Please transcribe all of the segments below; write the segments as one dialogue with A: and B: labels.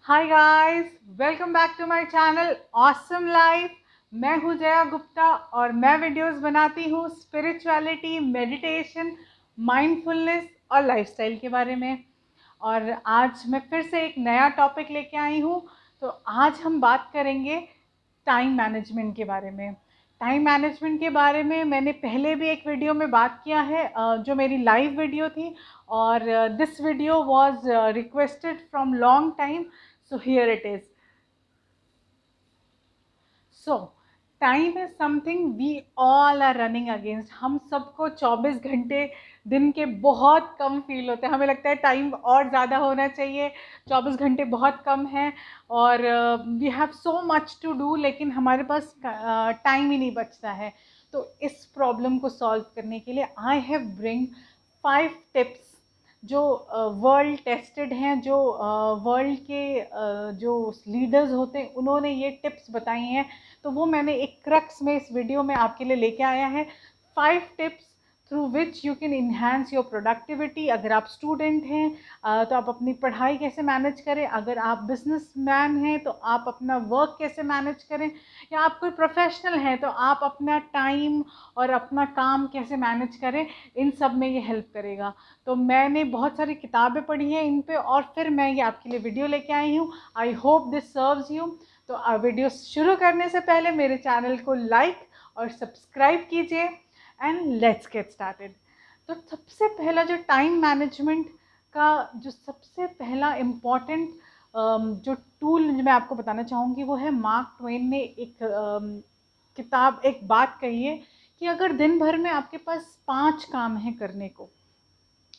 A: Hi guys, welcome back to my channel awesome life. मैं हूँ जया गुप्ता और मैं वीडियोस बनाती हूँ स्पिरिचुअलिटी, मेडिटेशन, माइंडफुलनेस और लाइफस्टाइल के बारे में। और आज मैं फिर से एक नया टॉपिक लेके आई हूँ। तो आज हम बात करेंगे टाइम मैनेजमेंट के बारे में। टाइम मैनेजमेंट के बारे में मैंने पहले भी एक वीडियो में बात किया है, जो मेरी लाइव वीडियो थी। और this video was requested from long time, so here it is. So time is something we all are running against. हम सबको 24 घंटे दिन के बहुत कम फील होते हैं। हमें लगता है टाइम और ज़्यादा होना चाहिए, 24 घंटे बहुत कम है और we have so much to do, लेकिन हमारे पास टाइम ही नहीं बचता है। तो इस प्रॉब्लम को सॉल्व करने के लिए आई हैव ब्रिंग 5 टिप्स जो वर्ल्ड टेस्टेड हैं, जो वर्ल्ड के जो लीडर्स होते हैं उन्होंने ये टिप्स बताई हैं। तो वो मैंने एक क्रक्स में इस वीडियो में आपके लिए लेके आया है। 5 tips through which you can enhance your productivity. अगर आप स्टूडेंट हैं तो आप अपनी पढ़ाई कैसे मैनेज करें, अगर आप बिजनेसमैन हैं तो आप अपना वर्क कैसे मैनेज करें, या आप कोई प्रोफेशनल हैं तो आप अपना टाइम और अपना काम कैसे मैनेज करें, इन सब में ये हेल्प करेगा। तो मैंने बहुत सारी किताबें पढ़ी हैं इन पे और फिर मैं ये आपके लिए वीडियो लेके आई हूँ। I hope this serves you. तो वीडियो शुरू करने से पहले मेरे चैनल को लाइक और सब्सक्राइब कीजिए एंड लेट्स गेट स्टार्टेड। तो सबसे पहला जो टाइम मैनेजमेंट का जो सबसे पहला इम्पॉर्टेंट जो टूल मैं आपको बताना चाहूँगी वो है, मार्क ट्वेन ने एक किताब एक बात कही है कि अगर दिन भर में आपके पास 5 काम हैं करने को,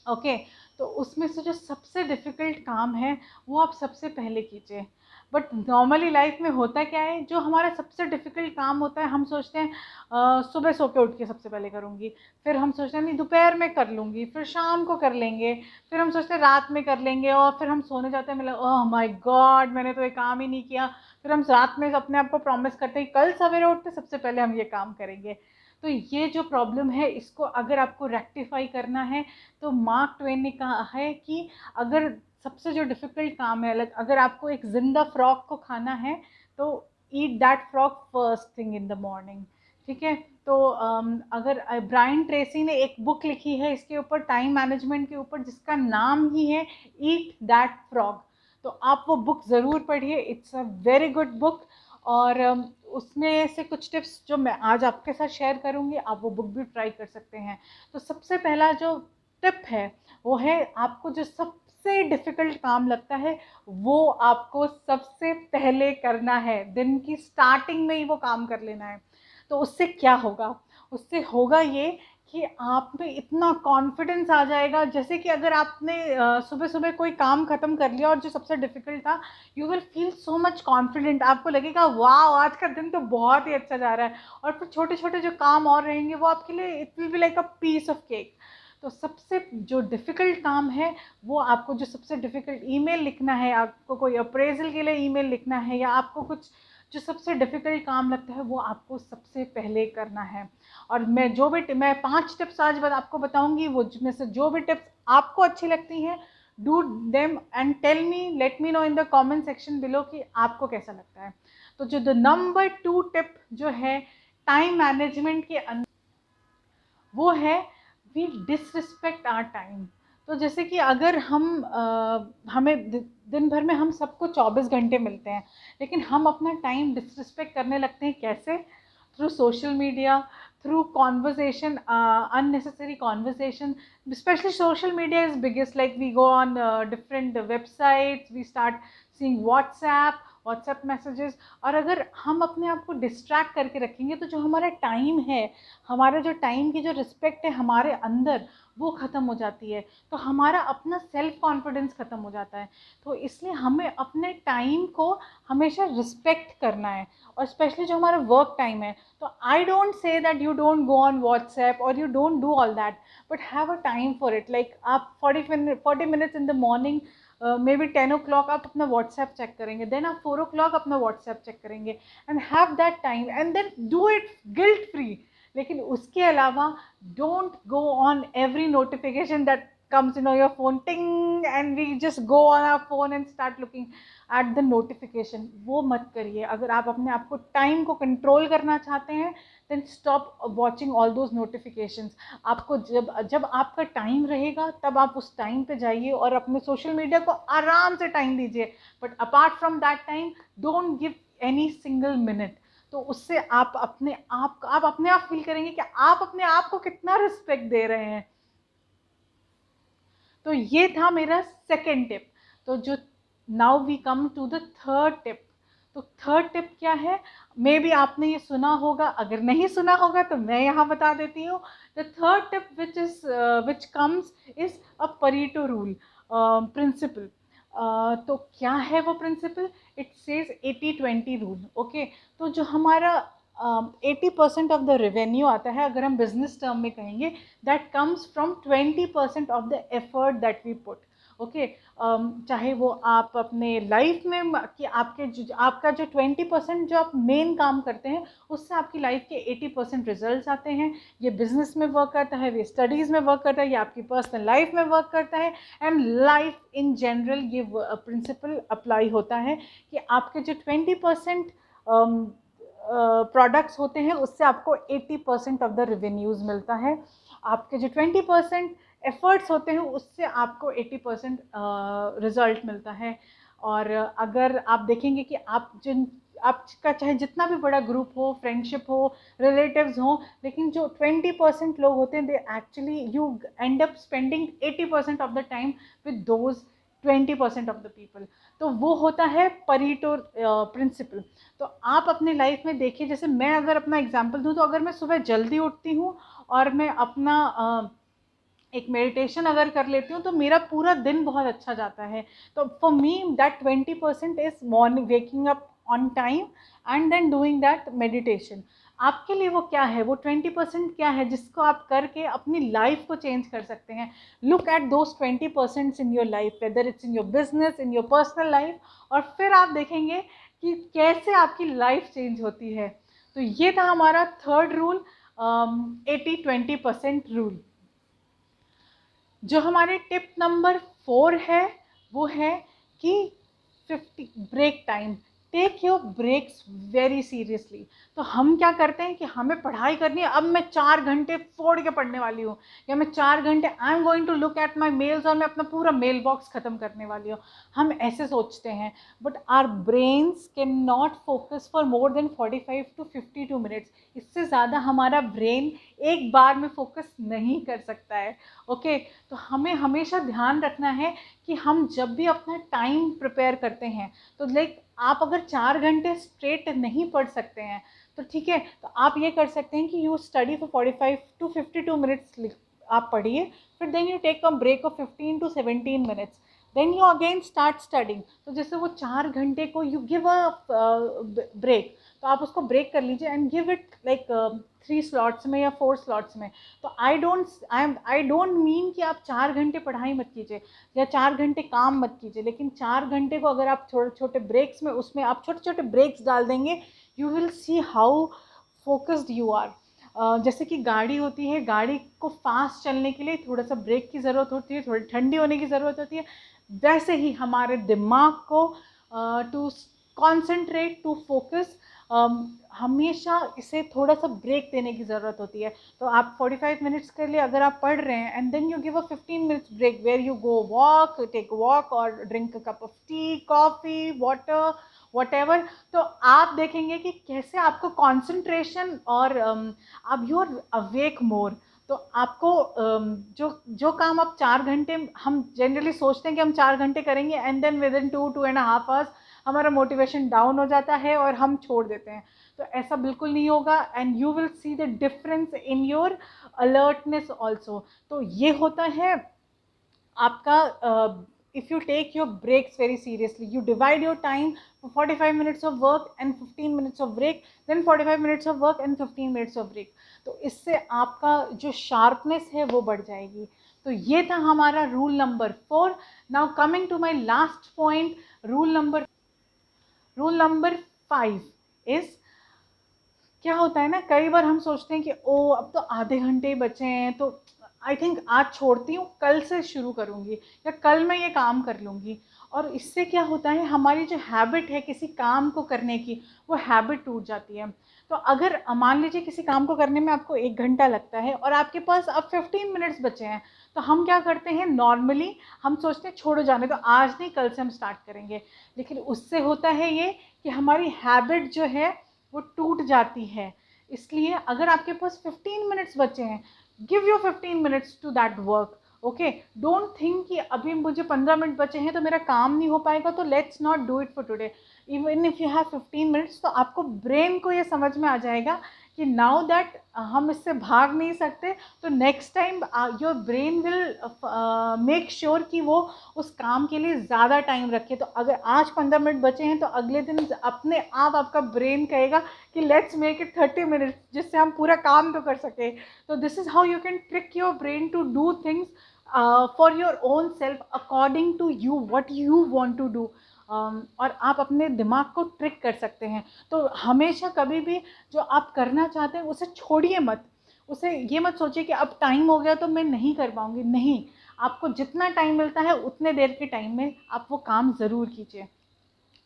A: ओके, तो उसमें से जो सबसे डिफ़िकल्ट काम है वो आप सबसे पहले कीजिए। बट नॉर्मली लाइफ में होता क्या है, जो हमारा सबसे डिफ़िकल्ट काम होता है हम सोचते हैं सुबह सो के उठ के सबसे पहले करूँगी, फिर हम सोचते हैं नहीं दोपहर में कर लूँगी, फिर शाम को कर लेंगे, फिर हम सोचते हैं रात में कर लेंगे और फिर हम सोने जाते हैं, मतलब ओह माय गॉड मैंने तो ये काम ही नहीं किया। फिर हम रात में अपने आप को प्रॉमिस करते हैं कल सवेरे उठते सबसे पहले हम ये काम करेंगे। तो ये जो प्रॉब्लम है इसको अगर आपको रेक्टिफाई करना है तो मार्क ट्वेन ने कहा है कि अगर सबसे जो डिफ़िकल्ट काम है, लाइक अगर आपको एक ज़िंदा फ्रॉग को खाना है तो eat that frog first thing in the morning. ठीक है, तो अगर ब्रायन ट्रेसी ने एक बुक लिखी है इसके ऊपर, टाइम मैनेजमेंट के ऊपर, जिसका नाम ही है ईट दैट फ्रॉग। तो आप वो बुक ज़रूर पढ़िए, it's a very good book. और उसमें से कुछ टिप्स जो मैं आज आपके साथ शेयर करूँगी, आप वो बुक भी ट्राई कर सकते हैं। तो सबसे पहला जो टिप है वो है, आपको जो सबसे डिफ़िकल्ट काम लगता है वो आपको सबसे पहले करना है, दिन की स्टार्टिंग में ही वो काम कर लेना है। तो उससे क्या होगा, उससे होगा ये कि आप में इतना कॉन्फिडेंस आ जाएगा, जैसे कि अगर आपने सुबह सुबह कोई काम ख़त्म कर लिया और जो सबसे डिफ़िकल्ट था, you will feel so much confident. आपको लगेगा वाह आज का दिन तो बहुत ही अच्छा जा रहा है। और फिर छोटे छोटे जो काम और रहेंगे वो आपके लिए it will be like a piece of cake. तो सबसे जो डिफ़िकल्ट काम है वो आपको, जो सबसे डिफ़िकल्ट ईमेल लिखना है, आपको कोई अप्रेजल के लिए ईमेल लिखना है, या आपको कुछ जो सबसे डिफ़िकल्ट काम लगता है वो आपको सबसे पहले करना है। और मैं 5 टिप्स आज आपको बताऊंगी, वो जिनमें से जो भी टिप्स आपको अच्छी लगती हैं, do them and tell me, let me know in the comment section below कि आपको कैसा लगता है। तो जो द नंबर 2 टिप जो है टाइम मैनेजमेंट के अंदर, वो है वी डिसरिस्पेक्ट आवर टाइम। तो जैसे कि अगर हमें दिन भर में हम सबको 24 घंटे मिलते हैं, लेकिन हम अपना टाइम डिसरिस्पेक्ट करने लगते हैं। कैसे? Through social media, through conversation, unnecessary conversation. Especially social media is biggest, like we go on different websites, we start seeing WhatsApp messages. और अगर हम अपने आप को डिस्ट्रैक्ट करके रखेंगे तो जो हमारा टाइम है, हमारा जो टाइम की जो रिस्पेक्ट है हमारे अंदर, वो ख़त्म हो जाती है। तो हमारा अपना सेल्फ कॉन्फिडेंस ख़त्म हो जाता है। तो इसलिए हमें अपने टाइम को हमेशा रिस्पेक्ट करना है। और स्पेशली जो हमारा वर्क टाइम है, तो I don't say that you don't go on WhatsApp और you don't do all that, but have a time for it. Like आप 40 minutes in the morning, maybe 10 o'clock आप अपना WhatsApp check करेंगे, then आप 4 o'clock अपना WhatsApp check करेंगे, and have that time and then do it guilt free. लेकिन उसके अलावा don't go on every notification that comes your phone ting and we just go on our phone and start looking at the notification. वो मत करिए. अगर आप अपने आप को टाइम को कंट्रोल करना चाहते हैं then stop watching all those notifications. आपको जब आपका टाइम रहेगा तब आप उस टाइम पे जाइए और अपने सोशल मीडिया को आराम से टाइम दीजिए, but apart from that time don't give any single minute. तो उससे आप अपने आप फील करेंगे कि आप अपने आप को कितना रिस्पेक्ट दे रहे हैं. तो ये था मेरा सेकेंड टिप. तो जो now we come to the third tip. तो थर्ड टिप क्या है, मे बी आपने ये सुना होगा, अगर नहीं सुना होगा तो मैं यहाँ बता देती हूँ. The third tip which comes is a Pareto rule principle. तो क्या है वो principle? It says 80-20 rule. Okay, तो जो हमारा 80% ऑफ द रेवेन्यू आता है, अगर हम बिजनेस टर्म में कहेंगे, that comes from 20% of the effort that we put. Okay, चाहे वो आप अपने लाइफ में कि आपका जो 20% जो आप मेन काम करते हैं उससे आपकी लाइफ के 80% रिजल्ट्स आते हैं. ये बिजनेस में वर्क करता है, ये स्टडीज़ में वर्क करता है, ये आपकी पर्सनल लाइफ में वर्क करता है, एंड लाइफ इन जनरल ये प्रिंसिपल अप्लाई होता है कि आपके जो 20% प्रोडक्ट्स होते हैं उससे आपको 80% ऑफ द रेवेन्यूज़ मिलता है. आपके जो 20% एफर्ट्स होते हैं उससे आपको 80% रिजल्ट मिलता है. और अगर आप देखेंगे कि आपका चाहे जितना भी बड़ा ग्रुप हो, फ्रेंडशिप हो, रिलेटिव्स हो, लेकिन जो 20% लोग होते हैं they actually you and up spending 80% of the time with those 20% of the people. तो वो होता है परीटो प्रिंसिपल. तो आप अपने लाइफ में देखिए, जैसे मैं अगर अपना एग्जांपल दूं, तो अगर मैं सुबह जल्दी उठती हूँ और मैं अपना एक मेडिटेशन अगर कर लेती हूँ तो मेरा पूरा दिन बहुत अच्छा जाता है. तो for me that 20% is morning, waking up on time and then doing that meditation. आपके लिए वो क्या है, वो 20% क्या है जिसको आप करके अपनी लाइफ को चेंज कर सकते हैं. Look at those 20% in your life, whether it's in your business, in your personal life, और फिर आप देखेंगे कि कैसे आपकी लाइफ चेंज होती है. तो ये था हमारा थर्ड रूल, 80-20% रूल. जो हमारे टिप नंबर 4 है वो है कि 50 break time. Take your breaks very seriously. तो हम क्या करते हैं कि हमें पढ़ाई करनी है, अब मैं 4 घंटे फोड़ के पढ़ने वाली हूँ, या मैं 4 घंटे I am going to look at my mails और मैं अपना पूरा मेल बॉक्स ख़त्म करने वाली हूँ. हम ऐसे सोचते हैं, but our brains can not focus for more than 45-52 minutes. इससे ज़्यादा हमारा ब्रेन एक बार में फोकस नहीं कर सकता है. ओके, तो हमें हमेशा ध्यान रखना है कि हम जब भी अपना टाइम प्रिपेयर करते हैं, तो लाइक आप अगर 4 घंटे स्ट्रेट नहीं पढ़ सकते हैं तो ठीक है, तो आप ये कर सकते हैं कि यू स्टडी फॉर 45-52 मिनट्स आप पढ़िए, फिर then you take a break of 15-17 minutes, then you again start studying. तो जैसे वो 4 घंटे को यू गिव अ ब्रेक, तो आप उसको ब्रेक कर लीजिए and give it like 3 slots में या 4 स्लॉट्स में. तो आई डोंट मीन कि आप 4 घंटे पढ़ाई मत कीजिए या 4 घंटे काम मत कीजिए, लेकिन 4 घंटे को अगर आप छोटे छोटे ब्रेक्स में, उसमें आप छोटे छोटे ब्रेक्स डाल देंगे, you will see how focused you are. जैसे कि गाड़ी होती है, गाड़ी को फास्ट चलने के लिए थोड़ा सा ब्रेक की ज़रूरत होती है, थोड़ी ठंडी होने की ज़रूरत होती है. वैसे ही हमारे दिमाग को टू कॉन्सेंट्रेट, टू फोकस, हमेशा इसे थोड़ा सा ब्रेक देने की ज़रूरत होती है. तो आप 45 मिनट्स के लिए अगर आप पढ़ रहे हैं and then you give a 15 minutes break where you go walk, take walk और drink a cup of tea, coffee, water, whatever. तो आप देखेंगे कि कैसे आपको कॉन्सेंट्रेशन और आप यू आर अवेक मोर. तो आपको जो काम आप 4 घंटे, हम जनरली सोचते हैं कि हम 4 घंटे करेंगे and then within 2-2.5 hours हमारा मोटिवेशन डाउन हो जाता है और हम छोड़ देते हैं. तो ऐसा बिल्कुल नहीं होगा, and you will see the difference in your alertness also. तो ये होता है आपका, if you take your breaks very seriously, you divide your time for 45 minutes of work and 15 minutes of break, then 45 minutes of work and 15 minutes of break. तो इससे आपका जो sharpness है वो बढ़ जाएगी. तो ये था हमारा rule number 4. Now coming to my last point, rule number 5 is, क्या होता है ना, कई बार हम सोचते हैं कि ओ अब तो आधे घंटे ही बचे हैं, तो आई थिंक आज छोड़ती हूँ, कल से शुरू करूँगी या कल मैं ये काम कर लूँगी। और इससे क्या होता है, हमारी जो हैबिट है किसी काम को करने की, वो हैबिट टूट जाती है। तो अगर मान लीजिए किसी काम को करने में आपको 1 घंटा लगता है और आपके पास अब 15 मिनट्स बचे हैं, तो हम क्या करते हैं नॉर्मली, हम सोचते हैं छोड़ो जाने, तो आज नहीं कल से हम स्टार्ट करेंगे। लेकिन उससे होता है ये कि हमारी हैबिट जो है वो टूट जाती है। इसलिए अगर आपके पास 15 मिनट्स बचे हैं, give your 15 minutes to that work. Okay, don't think कि अभी मुझे 15 मिनट बचे हैं तो मेरा काम नहीं हो पाएगा, तो let's not do it for today. Even if you have 15 minutes, तो आपको ब्रेन को ये समझ में आ जाएगा कि नाउ दैट हम इससे भाग नहीं सकते, तो next time your brain will make sure कि वो उस काम के लिए ज़्यादा टाइम रखे। तो अगर आज 15 मिनट बचे हैं, तो अगले दिन अपने आप आपका ब्रेन कहेगा कि लेट्स मेक इट 30 मिनट्स, जिससे हम पूरा काम तो कर सके। तो this is how you can trick your brain to do things for your own self, according to you, what you want to do. और आप अपने दिमाग को ट्रिक कर सकते हैं। तो हमेशा कभी भी जो आप करना चाहते हैं उसे छोड़िए मत। उसे ये मत सोचिए कि अब टाइम हो गया तो मैं नहीं कर पाऊँगी, नहीं। आपको जितना टाइम मिलता है उतने देर के टाइम में आप वो काम ज़रूर कीजिए।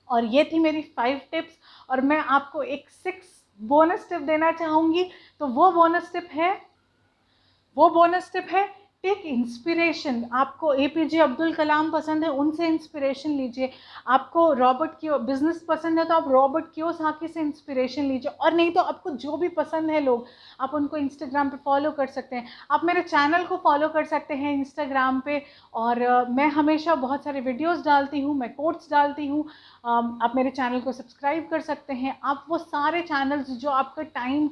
A: और ये थी मेरी 5 टिप्स, और मैं आपको एक 6 बोनस टिप देना चाहूँगी। तो वो बोनस टिप है टेक इंस्पिरेशन। आपको एपीजे अब्दुल कलाम पसंद है, उनसे इंस्पिरेशन लीजिए। आपको रॉबर्ट कियो बिजनेस पसंद है, तो आप रॉबर्ट कियोसाकी से इंस्पिरेशन लीजिए। और नहीं तो आपको जो भी पसंद है लोग, आप उनको इंस्टाग्राम पे फॉलो कर सकते हैं। आप मेरे चैनल को फॉलो कर सकते हैं इंस्टाग्राम पे। और मैं हमेशा बहुत सारे वीडियोस डालती हूँ, मैं कोट्स डालती हूँ। आप मेरे चैनल को सब्सक्राइब कर सकते हैं। आप वो सारे चैनल्स जो आपका टाइम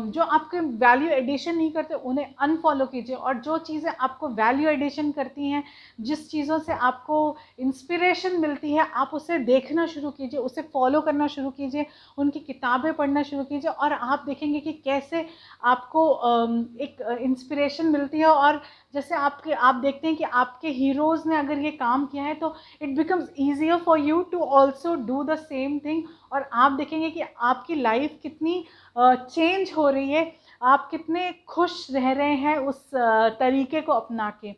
A: जो आपके वैल्यू एडिशन नहीं करते, उन्हें अनफॉलो कीजिए। और जो चीज़ें आपको वैल्यू एडिशन करती हैं, जिस चीज़ों से आपको इंस्पिरेशन मिलती है, आप उसे देखना शुरू कीजिए, उसे फॉलो करना शुरू कीजिए, उनकी किताबें पढ़ना शुरू कीजिए। और आप देखेंगे कि कैसे आपको एक इंस्पिरेशन मिलती है। और जैसे आप देखते हैं कि आपके हीरोज़ ने अगर ये काम किया है, तो it becomes easier for you to also do the same thing. और आप देखेंगे कि आपकी लाइफ कितनी चेंज हो रही है, आप कितने खुश रह रहे हैं उस तरीके को अपना के।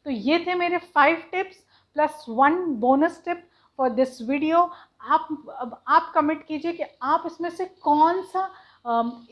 A: तो ये थे मेरे 5 tips plus 1 bonus tip for this video. आप कमेंट कीजिए कि आप इसमें से कौन सा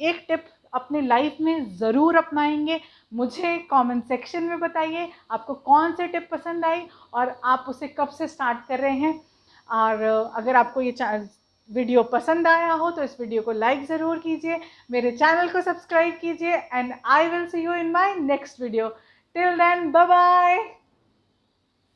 A: एक टिप अपने लाइफ में ज़रूर अपनाएंगे। मुझे कमेंट सेक्शन में बताइए आपको कौन से टिप पसंद आई और आप उसे कब से स्टार्ट कर रहे हैं। और अगर आपको ये वीडियो पसंद आया हो तो इस वीडियो को लाइक ज़रूर कीजिए, मेरे चैनल को सब्सक्राइब कीजिए, and I will see you in my next video. Till then, bye bye.